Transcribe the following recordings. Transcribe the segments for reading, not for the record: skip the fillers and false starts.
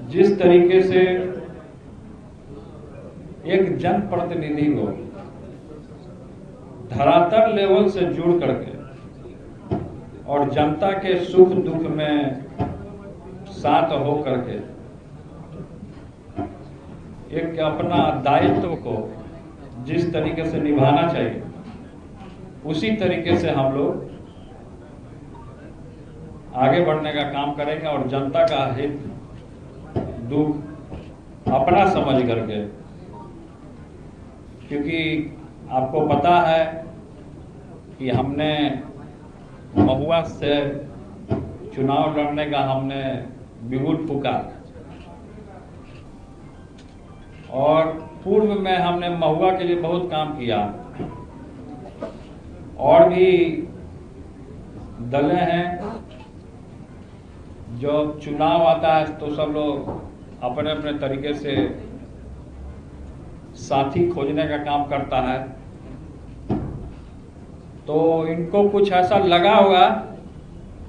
जिस तरीके से एक जनप्रतिनिधि को धरातल लेवल से जुड़ करके और जनता के सुख दुख में साथ हो करके एक अपना दायित्व को जिस तरीके से निभाना चाहिए, उसी तरीके से हम लोग आगे बढ़ने का काम करेंगे और जनता का हित दुख अपना समझ करके, क्योंकि आपको पता है कि हमने महुआ से चुनाव लड़ने का हमने बिगुल फूका और पूर्व में हमने महुआ के लिए बहुत काम किया। और भी दलें हैं जो चुनाव आता है तो सब लोग अपने अपने तरीके से साथी खोजने का काम करता है। तो इनको कुछ ऐसा लगा होगा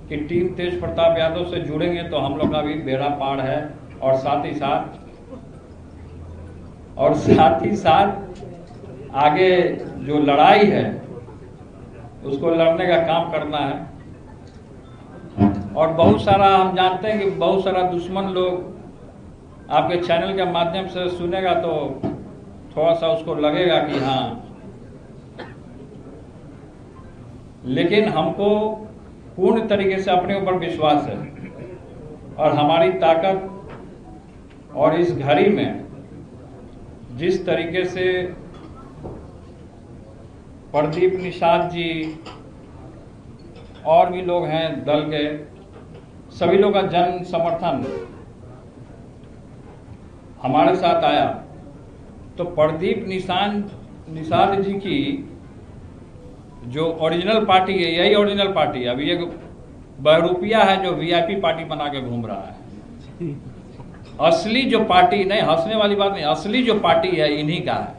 कि टीम तेज प्रताप यादव से जुड़ेंगे तो हम लोग का भी बेड़ा पार है, और साथ ही साथ आगे जो लड़ाई है उसको लड़ने का काम करना है। और बहुत सारा हम जानते हैं कि बहुत सारा दुश्मन लोग आपके चैनल के माध्यम से सुनेगा तो थोड़ा सा उसको लगेगा कि हाँ, लेकिन हमको पूर्ण तरीके से अपने ऊपर विश्वास है और हमारी ताकत, और इस घड़ी में जिस तरीके से प्रदीप निषाद जी और भी लोग हैं दल के, सभी लोग का जन समर्थन हमारे साथ आया, तो प्रदीप निषाद जी की जो ओरिजिनल पार्टी है, यही ओरिजिनल पार्टी है। अभी ये बहरूपिया है जो वीआईपी पार्टी बना के घूम रहा है। असली जो पार्टी, नहीं हंसने वाली बात नहीं, असली जो पार्टी है इन्हीं का है।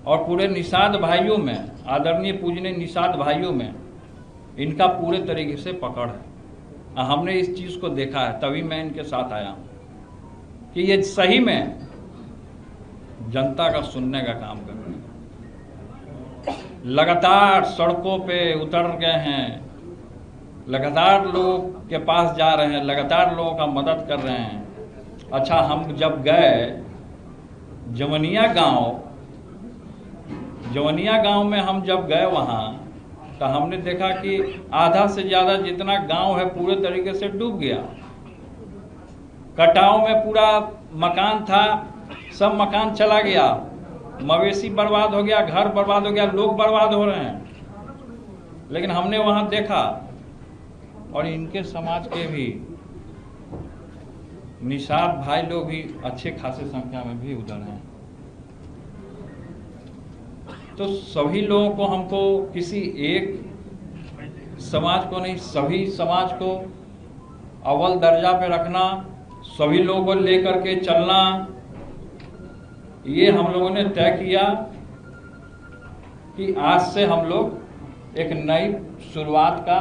और पूरे निषाद भाइयों में, आदरणीय पूजनीय निषाद भाइयों में इनका पूरे तरीके से पकड़ है। हमने इस चीज़ को देखा है, तभी मैं इनके साथ आया हूँ कि ये सही में जनता का सुनने का काम कर रहे हैं। लगातार सड़कों पे उतर गए हैं, लगातार लोग के पास जा रहे हैं, लगातार लोगों का मदद कर रहे हैं। अच्छा, हम जब गए जवनिया गांव में हम जब गए वहाँ, तो हमने देखा कि आधा से ज़्यादा जितना गांव है पूरे तरीके से डूब गया। कटाव में पूरा मकान था, सब मकान चला गया, मवेशी बर्बाद हो गया, घर बर्बाद हो गया, लोग बर्बाद हो रहे हैं। लेकिन हमने वहाँ देखा, और इनके समाज के भी निषाद भाई लोग भी अच्छे खासे संख्या में भी उधर हैं। तो सभी लोगों को, हमको किसी एक समाज को नहीं, सभी समाज को अव्वल दर्जा पे रखना, सभी लोगों को लेकर के चलना, ये हम लोगों ने तय किया कि आज से हम लोग एक नई शुरुआत का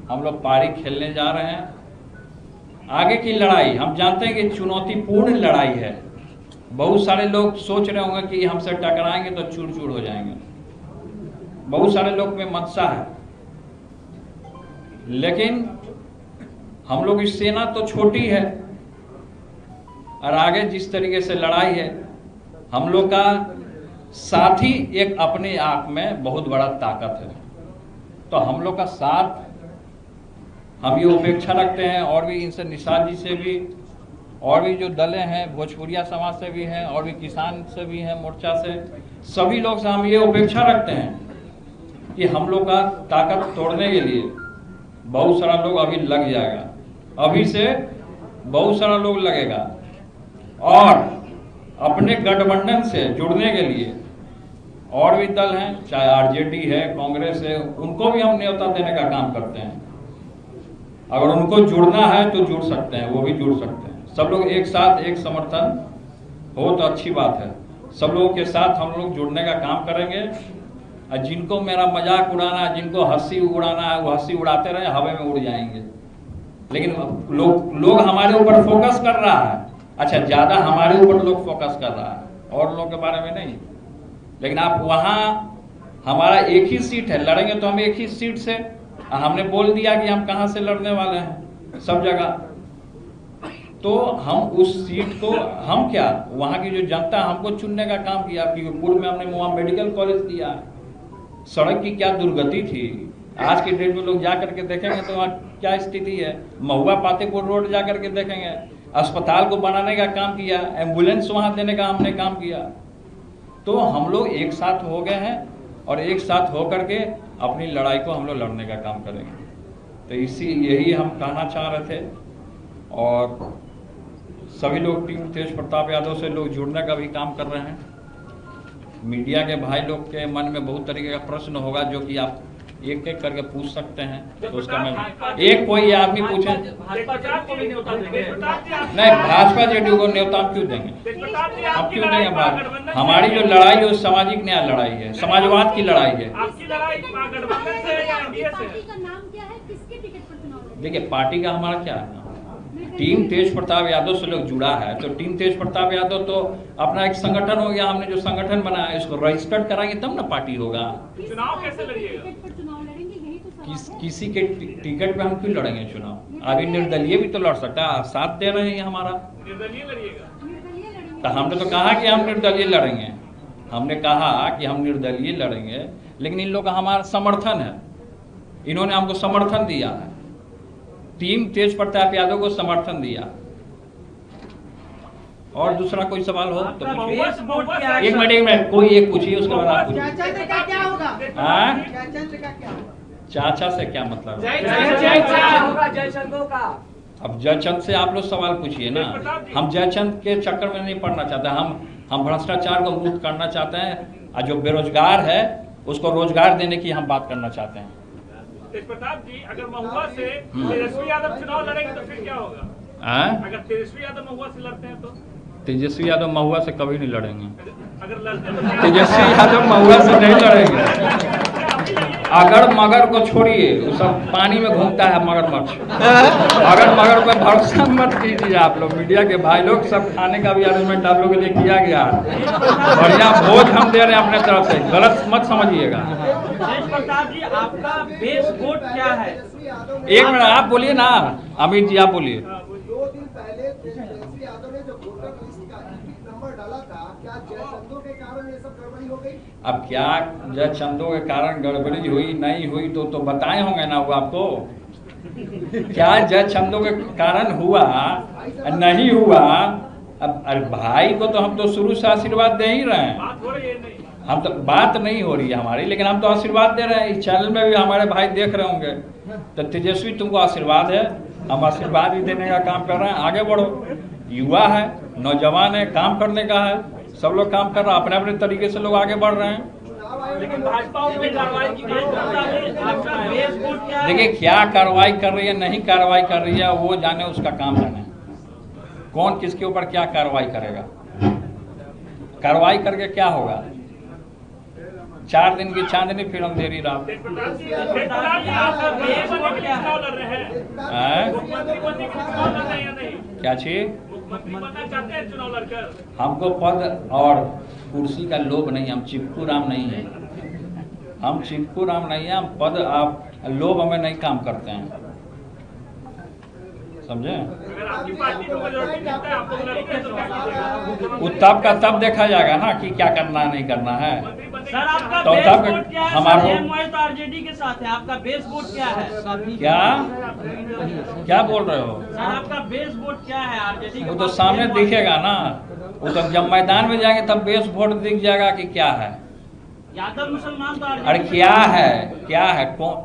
हम लोग पारी खेलने जा रहे हैं। आगे की लड़ाई हम जानते हैं कि चुनौतीपूर्ण लड़ाई है। बहुत सारे लोग सोच रहे होंगे कि हमसे टकराएंगे तो चूर चूर हो जाएंगे, बहुत सारे लोग में मनसा है। लेकिन हम लोग की सेना तो छोटी है, और आगे जिस तरीके से लड़ाई है, हम लोग का साथ ही एक अपने आप में बहुत बड़ा ताकत है। तो हम लोग का साथ, हम ये अपेक्षा रखते हैं, और भी इनसे निषाद जी से भी, और भी जो दलें हैं भोजपुरिया समाज से भी हैं, और भी किसान से भी हैं, मोर्चा से, सभी लोग से हम ये अपेक्षा रखते हैं कि हम लोग का ताकत तोड़ने के लिए बहुत सारा लोग अभी लग जाएगा, अभी से बहुत सारा लोग लगेगा। और अपने गठबंधन से जुड़ने के लिए और भी दल हैं, चाहे आरजेडी है, कांग्रेस है, उनको भी हम न्योता देने का काम करते हैं। अगर उनको जुड़ना है तो जुड़ सकते हैं, वो भी जुड़ सकते हैं। सब लोग एक साथ एक समर्थन हो तो अच्छी बात है। सब लोगों के साथ हम लोग जुड़ने का काम करेंगे, और जिनको मेरा मजाक उड़ाना है, जिनको हंसी उड़ाना है, वो हंसी उड़ाते रहे, हवा में उड़ जाएंगे। लेकिन लोग हमारे ऊपर फोकस कर रहा है। अच्छा, ज्यादा हमारे ऊपर लोग फोकस कर रहा है और लोगों के बारे में नहीं। लेकिन आप वहां हमारा एक ही सीट है, लड़ेंगे तो हम एक ही सीट से। हमने बोल दिया कि हम कहां से लड़ने वाले हैं सब जगह, तो हम उस सीट को हम क्या, वहां की जो जनता हमको चुनने का काम किया। क्योंकि पूर्व में हमने वहां मेडिकल कॉलेज दिया, सड़क की क्या दुर्गति थी। आज के डेट में लोग जा करके देखेंगे तो वहाँ क्या स्थिति है। महुआ पातेपुर रोड जा करके देखेंगे, अस्पताल को बनाने का काम किया, एम्बुलेंस वहां देने का हमने काम किया। तो हम लोग एक साथ हो गए हैं और एक साथ होकर के अपनी लड़ाई को हम लोग लड़ने का काम करेंगे। तो यही हम कहना चाह रहे थे। और सभी लोग टीम तेज प्रताप यादव से लोग जुड़ने का भी काम कर रहे हैं। मीडिया के भाई लोग के मन में बहुत तरीके का प्रश्न होगा जो कि आप एक एक करके पूछ सकते हैं, तो उसका मैं एक कोई आदमी पूछे नहीं, भाजपा जेडीयू को न्योता क्यों देंगे, हम क्यों देंगे बात। हमारी जो लड़ाई है वो सामाजिक न्याय लड़ाई है, समाजवाद की लड़ाई है। देखिए, पार्टी का हमारा क्या है, टीम तेज प्रताप यादव से लोग जुड़ा है, तो टीम तेज प्रताप यादव तो अपना एक संगठन हो गया। हमने जो संगठन बनाया इसको रजिस्टर्ड कराएंगे तब ना पार्टी होगा। चुनाव कैसे लड़िएगा? किसी के टिकट पे हम क्यों लड़ेंगे चुनाव। अभी निर्दलीय भी तो लड़ सकता है, साथ दे रहे हैं हमारा। निर्दलीय लड़िएगा? तो हमने तो कहा कि हम निर्दलीय लड़ेंगे, हमने कहा कि हम निर्दलीय लड़ेंगे, लेकिन इन लोग का हमारा समर्थन है, इन्होंने हमको समर्थन दिया है, टीम तेज प्रताप यादव को समर्थन दिया। और दूसरा कोई सवाल हो तो एक मिनट कोई एक पूछिए, उसके बाद आप पूछिए। चाचा से क्या मतलब? अब जयचंद से आप लोग सवाल पूछिए ना। हम जयचंद के चक्कर में नहीं पड़ना चाहते, हम भ्रष्टाचार को मुक्त करना चाहते हैं, और जो बेरोजगार है उसको रोजगार देने की हम बात करना चाहते हैं। तेज प्रताप जी, अगर महुआ से तेजस्वी यादव चुनाव लड़ेंगे तो फिर क्या होगा? अगर तेजस्वी यादव महुआ से लड़ते हैं तो? तेजस्वी यादव महुआ से कभी नहीं लड़ेंगे। अगर लड़ते हैं तेजस्वी यादव महुआ से नहीं लड़ेंगे। अगर मगर को छोड़िए, वो सब पानी में घूमता है मगरमच्छ। अगर मगर पर भरोसा मत कीजिए आप लोग, मीडिया के भाई लोग। सब खाने का भी अरेंजमेंट आप लोगों के लिए किया गया, बढ़िया भोज हम दे रहे हैं अपने तरफ से, गलत मत समझिएगा। तेज प्रताप जी, आपका बेस वोट क्या है? एक मिनट आप बोलिए ना, अमित जी आप बोलिए। 2 दिन पहले तेजस्वी यादव ने जो वोटर लिस्ट का नंबर डाला था, क्या जयचंदों के कारण ये सब गड़बड़ी हो गई? अब क्या जयचंदों के कारण गड़बड़ी हुई नहीं हुई तो बताए होंगे ना वो आपको। क्या जयचंदों के कारण हुआ नहीं हुआ? अब अरे भाई को तो हम तो शुरू से आशीर्वाद दे ही रहे हैं। हम तो बात नहीं हो रही है हमारी, लेकिन हम तो आशीर्वाद दे रहे हैं। इस चैनल में भी हमारे भाई देख रहे होंगे। तो तेजस्वी तुमको आशीर्वाद है, हम आशीर्वाद ही देने का काम कर रहे हैं। आगे बढ़ो, युवा है, नौजवान है, काम करने का है, सब लोग काम कर रहे हैं, अपने अपने तरीके से लोग आगे बढ़ रहे हैं। लेकिन भाजपा में कार्रवाई की आपका बेस वोट क्या है? देखिए, क्या कार्रवाई कर रही है नहीं कार्रवाई कर रही है वो जाने, उसका काम जाने। कौन किसके ऊपर क्या कार्रवाई करेगा, कार्रवाई करके क्या होगा? 4 दिन की चांदनी फिर अंधेरी रात। क्या चीज? हमको पद और कुर्सी का लोभ नहीं, हम चिपकू राम नहीं है, हम चिपकू राम नहीं है, हम पद आप लोभ हमें नहीं काम करते हैं, समझे? वो तब का तब देखा जाएगा ना कि क्या करना नहीं करना है। सर, आपका तो बेस तब वोट क्या है? हमारे आरजेडी के साथ है, आपका बेस वोट क्या है? क्या बोल रहे हो? सर, आपका बेस वोट क्या है आरजेडी? वो तो सामने दिखेगा ना, वो तो जब मैदान में जाएंगे तब बेस वोट दिख जाएगा कि क्या है। यादव मुसलमान तो अरे क्या है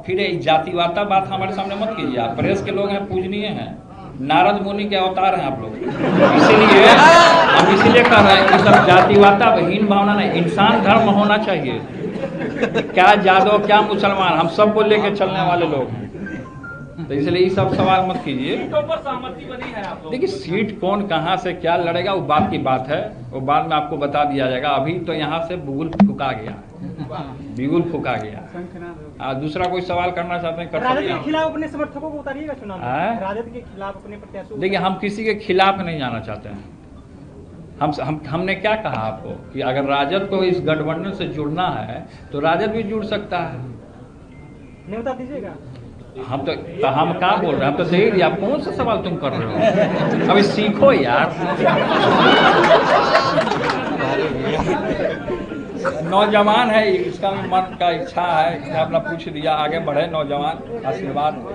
फिर जातिवादा बात हमारे सामने मत कीजिए। आप प्रेस के लोग हैं, पूजनीय हैं, नारद मुनि के अवतार हैं आप लोग, इसीलिए हम इसीलिए कह रहे हैं कि सब जातिवादा हीन भावना नहीं, इंसान धर्म होना चाहिए। क्या यादव क्या मुसलमान, हम सबको लेके चलने वाले लोग हैं, तो इसलिए ये सब सवाल मत कीजिए। सहमति बनी है आप लोग? देखिए, सीट कौन कहाँ से क्या लड़ेगा वो बात की बात है, वो बाद में आपको बता दिया जाएगा। अभी तो यहाँ से बुगुल फुका गया है। बिगुल फूका गया। दूसरा कोई सवाल करना चाहते हैं कर राजद सकते के हैं। खिलाफ अपने समर्थकों को उतारिएगा चुनाव में। राजद के खिलाफ अपने प्रत्याशियों देखिए हम किसी के खिलाफ नहीं जाना चाहते हैं। हमने क्या कहा आपको कि अगर राजद को इस गठबंधन से जुड़ना है तो राजद भी जुड़ सकता है। नहीं बता दीजिएगा। हम तो हम क्या बोल रहे हैं, हम तो दे दिया। आप कौन सा सवाल तुम कर रहे हो? अभी सीखो यार। नौजवान है, इसका भी मन का इच्छा है कि अपना पूछ दिया, आगे बढ़े नौजवान। आशीर्वाद। ये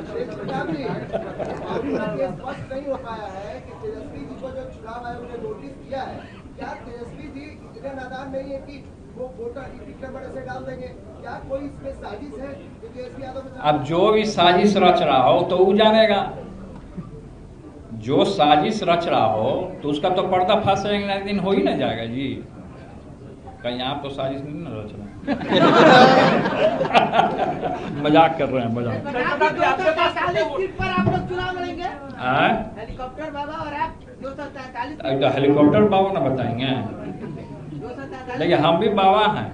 स्पष्ट नहीं हो पाया है कि तेजस्वी जी को जो चुनाव आयोग ने नोटिस किया है, क्या तेजस्वी जी इतने नादान नहीं है कि वो वोटर टिकट नंबर ऐसे डाल देंगे? क्या कोई इसमें साजिश है कि तेजस्वी यादव? अब जो भी साजिश रच रहा हो तो वो जानेगा। जो साजिश रच रहा हो तो उसका तो पर्दाफाश एक दिन हो ही ना जाएगा जी। कहीं आप तो साजिश नहीं ना रच रहे हैं। मजाक कर रहे हैं, मजाक। सीट पर आप लोग चुनाव लड़ेंगे? हेलीकॉप्टर बाबा और आप 243 हेलीकॉप्टर बाबा ना बताएंगे। 243 देखिए हम भी बाबा हैं।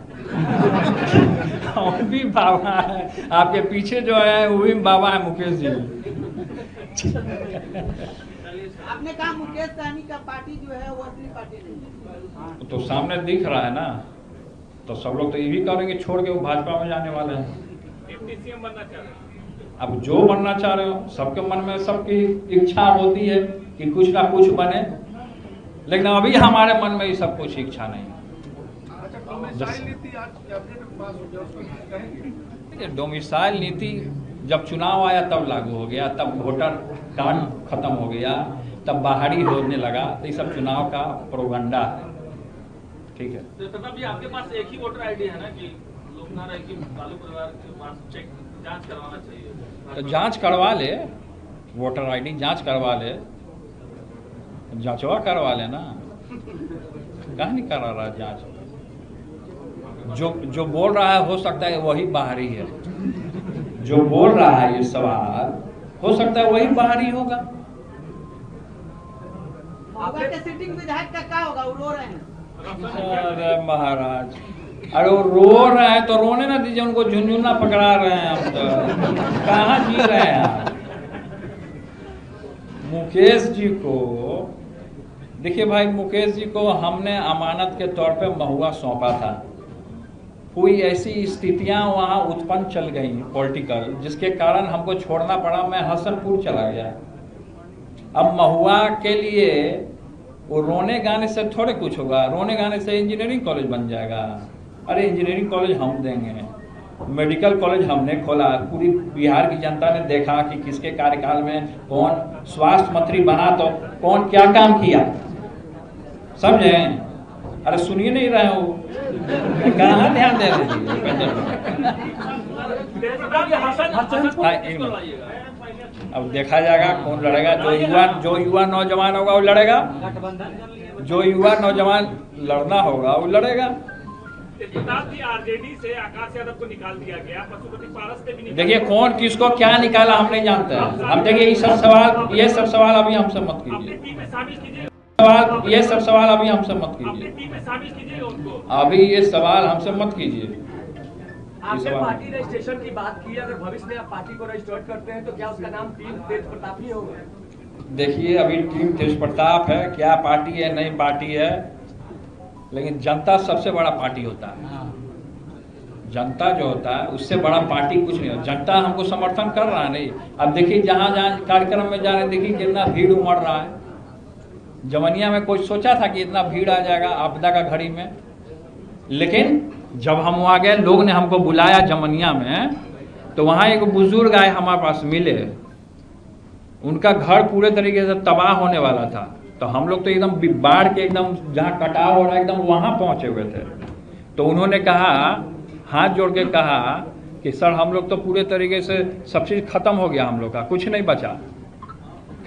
हम भी बाबा हैं। आपके पीछे जो है वो भी बाबा है, मुकेश जी। आपने कहा मुकेश सहनी का पार्टी जो है वो असली पार्टी नहीं है। तो सामने दिख रहा है ना, तो सब लोग तो ये भी करेंगे छोड़ के वो भाजपा में जाने वाले हैं। डिप्टी सीएम बनना चाह रहे हैं। अब जो बनना चाह रहे हो, सबके मन में सबकी इच्छा होती है कि कुछ ना कुछ बने, लेकिन अभी हमारे मन में ये सब कुछ इच्छा नहीं। डोमिसाइल नीति जब चुनाव आया तब लागू हो गया, तब वोटर कार्ड खत्म हो गया, तब बाहरी होने लगा। तो ये सब चुनाव का प्रोगंडा है। ठीक है। तो प्रताप जी आपके पास एक ही वोटर आईडी है ना कि लोग ना रहे कि बालू परिवार के पास चेक जांच करवाना चाहिए? तो जांच करवा ले, वोटर आईडी जांच करवा ले, जांचवा करवा ले ना। कहाँ नहीं करा रहा जांच? जो बोल रहा है हो सकता है वही बाहरी है। जो बोल रहा है ये सवाल हो सकता है वही बाहरी होगा। आपके सिटिंग विधायक का क्या होगा? वो रो रहे हैं। अरे महाराज, अरे वो रो रहे हैं तो रोने ना दीजिए, उनको झुनझुना पकड़ा रहे हैं। हम तो कहाँ जी रहे हैं आप? मुकेश जी को देखिए भाई, मुकेश जी को हमने अमानत के तौर पे महुआ सौंपा था। कोई ऐसी स्थितियां वहां उत्पन्न चल गई पॉलिटिकल, जिसके कारण हमको छोड़ना पड़ा। मैं हसनपुर चला गया। अब महुआ के लिए वो रोने गाने से थोड़े कुछ होगा। रोने गाने से इंजीनियरिंग कॉलेज बन जाएगा। अरे इंजीनियरिंग कॉलेज हम देंगे, मेडिकल कॉलेज हमने खोला। पूरी बिहार की जनता ने देखा कि किसके कार्यकाल में कौन स्वास्थ्य मंत्री बना तो कौन क्या काम किया, समझे? अरे सुनिए नहीं रहे हो, कहाँ ध्यान दे रहे हैं? अब देखा जाएगा कौन लड़ेगा। जो युवा नौजवान होगा वो लड़ेगा। जो युवा नौजवान लड़ना होगा वो लड़ेगा। प्रताप जी आरजेडी से आकाश यादव को निकाल दिया गया, पशुपति पारस से भी देखिए कौन किसको क्या निकाला हम नहीं जानते हैं। हम देखिए ये सब सवाल अभी हमसे मत कीजिए। टीम में शामिल कीजिए। ये सब सवाल अभी हमसे मत कीजिए। टीम में शामिल कीजिएगा उनको। अभी ये सवाल हमसे मत कीजिए। आपने पार्टी रजिस्ट्रेशन की बात की, अगर भविष्य में आप पार्टी को रजिस्टर्ड करते हैं तो क्या उसका नाम टीम तेज प्रताप ही होगा? देखिए अभी टीम तेज प्रताप है, क्या पार्टी है नई पार्टी है, लेकिन जनता सबसे बड़ा पार्टी होता है। जनता जो होता है उससे बड़ा पार्टी कुछ नहीं होता। जनता हमको समर्थन कर रहा है नहीं। अब देखिए जहाँ जहाँ कार्यक्रम में जा रहे, देखिए कितना भीड़ उमड़ रहा है। जमनिया में कोई सोचा था कि इतना भीड़ आ जाएगा आपदा का घड़ी में? लेकिन जब हम वहाँ गए, लोग ने हमको बुलाया जमनिया में, तो वहाँ एक बुजुर्ग आए हमारे पास मिले। उनका घर पूरे तरीके से तबाह होने वाला था। तो हम लोग तो एकदम बाढ़ के एकदम जहाँ कटाव हो रहा है एकदम वहाँ पहुँचे हुए थे। तो उन्होंने कहा, हाथ जोड़ के कहा कि सर हम लोग तो पूरे तरीके से सब चीज़ खत्म हो गया, हम लोग का कुछ नहीं बचा,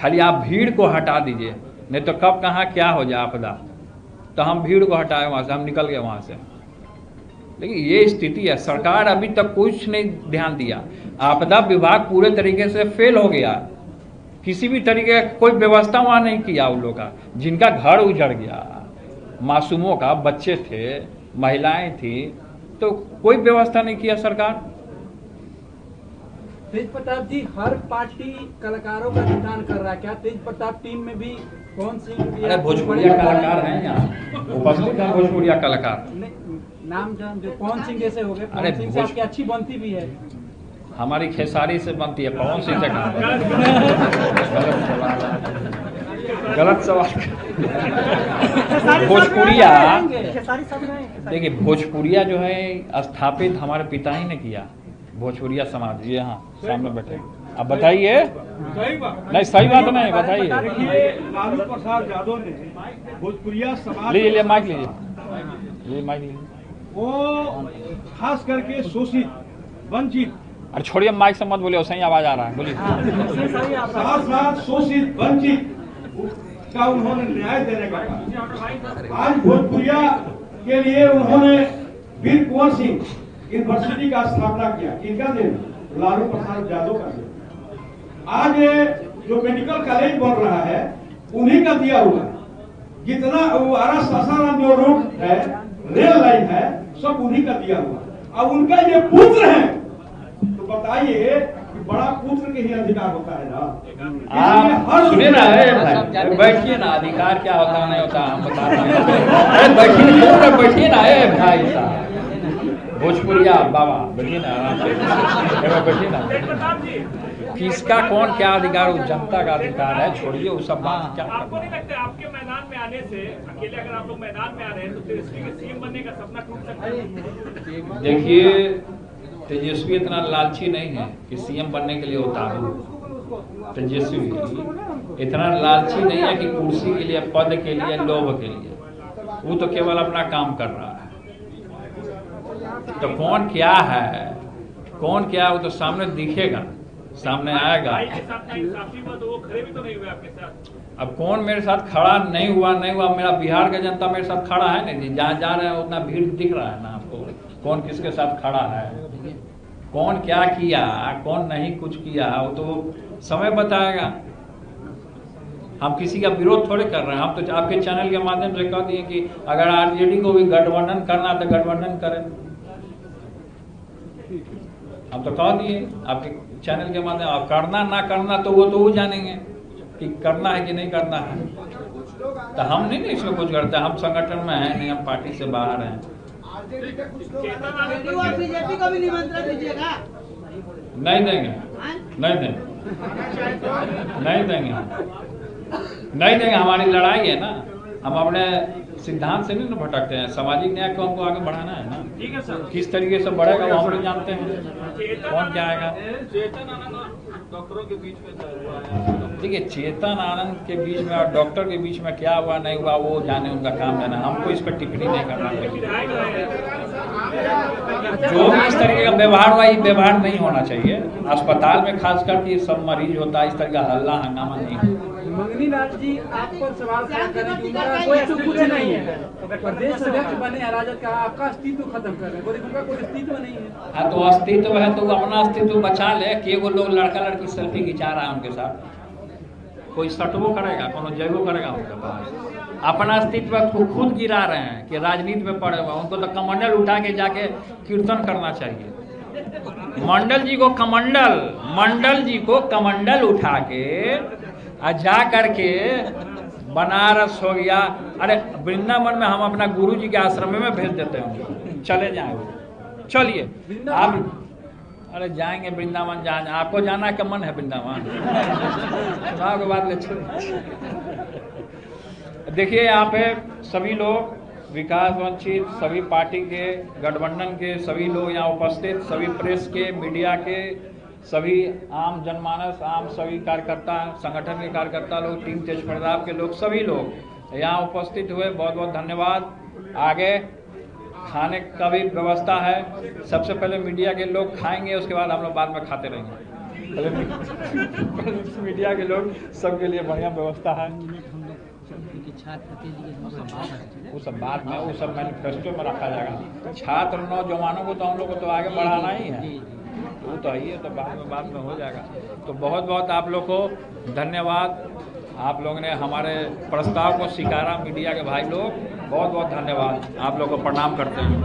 खाली आप भीड़ को हटा दीजिए, नहीं तो कब कहाँ क्या हो जाए आपदा। तो हम भीड़ को हटाए वहाँ से, हम निकल गए वहाँ से। लेकिन ये स्थिति है, सरकार अभी तक कुछ नहीं ध्यान दिया। आपदा विभाग पूरे तरीके से फेल हो गया। किसी भी तरीके का कोई व्यवस्था वहाँ नहीं किया उन लोगों का, जिनका घर उजड़ गया, मासूमों का, बच्चे थे, महिलाएं थी, तो कोई व्यवस्था नहीं किया सरकार। तेज प्रताप जी, हर पार्टी कलाकारों का ध्यान कर रहा है, क्या तेज प्रताप टीम में भी कौन सी? अरे भोजपुरिया कलाकार हैं यहाँ उपस्थित हैं, भोजपुरिया कलाकार। नाम जान जो पवन सिंह जैसे हो गए, अरे पवन सिंह से आपकी अच्छी बनती भी है। हमारी खेसारी से बनती है, पवन सिंह से कहाँ? गलत सवाल। भोजपुरिया, देखिए भोजपुरिया जो है स्थापित हमारे पिता ही ने किया, भोजपुरिया समाज। ये यहाँ सामने बैठे, अब बताइए। नहीं सही बात नहीं, बताइए। लालू प्रसाद यादव ने भोजपुरिया समाज, लीजिए माइक, लीजिए माइक लीजिए। वो खास करके शोषित, वंचित, अरे छोड़िए माइक से मत बोलिए, सही आवाज आ रहा है, बोलिए। साथ साथ शोषित वंचित का उन्होंने न्याय देने का काम। आज भोजपुरिया के लिए उन्होंने वीर कुंवर सिंह यूनिवर्सिटी का स्थापना किया। किनका दिन? लालू प्रसाद यादव का दिन। आज जो मेडिकल कॉलेज बन रहा है उन्हीं का दिया हुआ है। जितना आरा सासाराम जो रोड है, रेल लाइन है, सब उन्हीं का दिया हुआ। अब उनका ये पुत्र है, तो बताइए कि बड़ा पुत्र के ही अधिकार होता है ना। सुनिए ना, बैठिए ना, अधिकार क्या होता नहीं होता हम बताते हैं। बैठिए ना भाई साहब, भोजपुरिया बाबा, बैठिए ना, बैठिए ना। किसका कौन क्या अधिकार, उस जनता का अधिकार है, छोड़िए वो सब बात। क्या आपको नहीं लगता आपके मैदान में आने से, अकेले अगर आप लोग मैदान में आ रहे हैं तो तेजस्वी के सीएम बनने का सपना टूट सकता है? देखिए तेजस्वी इतना लालची नहीं है कि सीएम बनने के लिए उतारू। तेजस्वी इतना लालची नहीं है कि कुर्सी के लिए, पद के लिए, लोभ के लिए। वो तो केवल अपना काम कर रहा है। तो कौन क्या है, कौन क्या है, वो तो सामने दिखेगा, सामने आएगा। वो खड़े भी तो नहीं हुए आपके साथ। अब कौन मेरे साथ खड़ा नहीं हुआ, मेरा बिहार का जनता मेरे साथ खड़ा है नहीं। जहाँ जा रहे हैं उतना भीड़ दिख रहा है ना आपको, कौन किसके साथ खड़ा है, कौन क्या किया, कौन नहीं कुछ किया, वो तो समय बताएगा। हम किसी का विरोध थोड़े कर रहे हैं। हम तो आपके चैनल के माध्यम से कह दिए कि अगर आरजेडी को भी गठबंधन करना तो गठबंधन करें। हम तो कह दिए आपके चैनल के माध्यम, आप करना ना करना तो वो जानेंगे कि करना है कि नहीं करना है। तो हम नहीं इसमें कुछ करते, हम संगठन में हैं नहीं, हम पार्टी से बाहर हैं। बीजेपी को भी निमंत्रण दीजिएगा। नहीं देंगे, नहीं देंगे, नहीं देंगे, नहीं देंगे। हमारी लड़ाई है ना, हम अपने सिद्धांत से नहीं भटकते हैं। सामाजिक न्याय को हमको आगे बढ़ाना है ना। ठीक है सर। किस तरीके से बढ़ेगा वो हम लोग जानते हैं। कौन क्या आएगा। चेतन आनंद डॉक्टरों के बीच में, देखिए चेतन आनंद के बीच में और डॉक्टर के बीच में क्या हुआ नहीं हुआ वो जाने, उनका काम जाना। हमको इस पर टिप्पणी नहीं करना चाहिए। जो भी इस तरीके का व्यवहार हुआ, ये व्यवहार नहीं होना चाहिए। अस्पताल में खास करके सब मरीज होता है, इस तरह का हल्ला हंगामा नहीं। मंगनी लाल जी, आप पर सवाल करें कि उनका कोई अस्तित्व नहीं है, प्रदेश अध्यक्ष बने राजद का, आपका अस्तित्व खत्म कर रहे हैं, उनका कोई अस्तित्व नहीं है। हाँ तो अस्तित्व है तो अपना अस्तित्व बचा ले। कि वो लोग लड़का लड़की सेल्फी खिंचा रहा है उनके साथ, कोई सटबो करेगा, कोनो जयबो करेगा उनके पास। अपना अस्तित्व को खुद गिरा रहे हैं कि राजनीति में पड़े हुए। उनको तो कमंडल उठा के जाके कीर्तन करना चाहिए। मंडल जी को कमंडल उठा के जा करके बनारस हो गया, अरे वृंदावन में हम अपना गुरु जी के आश्रम में भेज देते हैं, चले जाए वो। चलिए आप, अरे जाएंगे वृंदावन, जहाँ आपको जाना का मन है वृंदावन, चुनाव के बाद ले चलिए। देखिए यहाँ पे सभी लोग विकास वंचित, सभी पार्टी के, गठबंधन के सभी लोग यहाँ उपस्थित, सभी प्रेस के, मीडिया के, सभी आम जनमानस, आम सभी कार्यकर्ता, संगठन के कार्यकर्ता लोग, टीम तेज प्रताप के लोग, सभी लोग यहाँ उपस्थित हुए। बहुत बहुत धन्यवाद। आगे खाने का भी व्यवस्था है। सबसे पहले मीडिया के लोग खाएंगे, उसके बाद हम लोग बाद में खाते रहेंगे। मीडिया के लोग सबके लिए बढ़िया व्यवस्था है। वो सब बाद में, वो सब मैनिफेस्टो में रखा जाएगा। छात्र नौजवानों को तो हम लोग को तो आगे बढ़ाना ही है, वो तो है, तो बाद में हो जाएगा। तो बहुत बहुत आप लोग को धन्यवाद। आप लोगों ने हमारे प्रस्ताव को स्वीकारा, मीडिया के भाई लोग, बहुत बहुत धन्यवाद। आप लोग को प्रणाम करते हैं।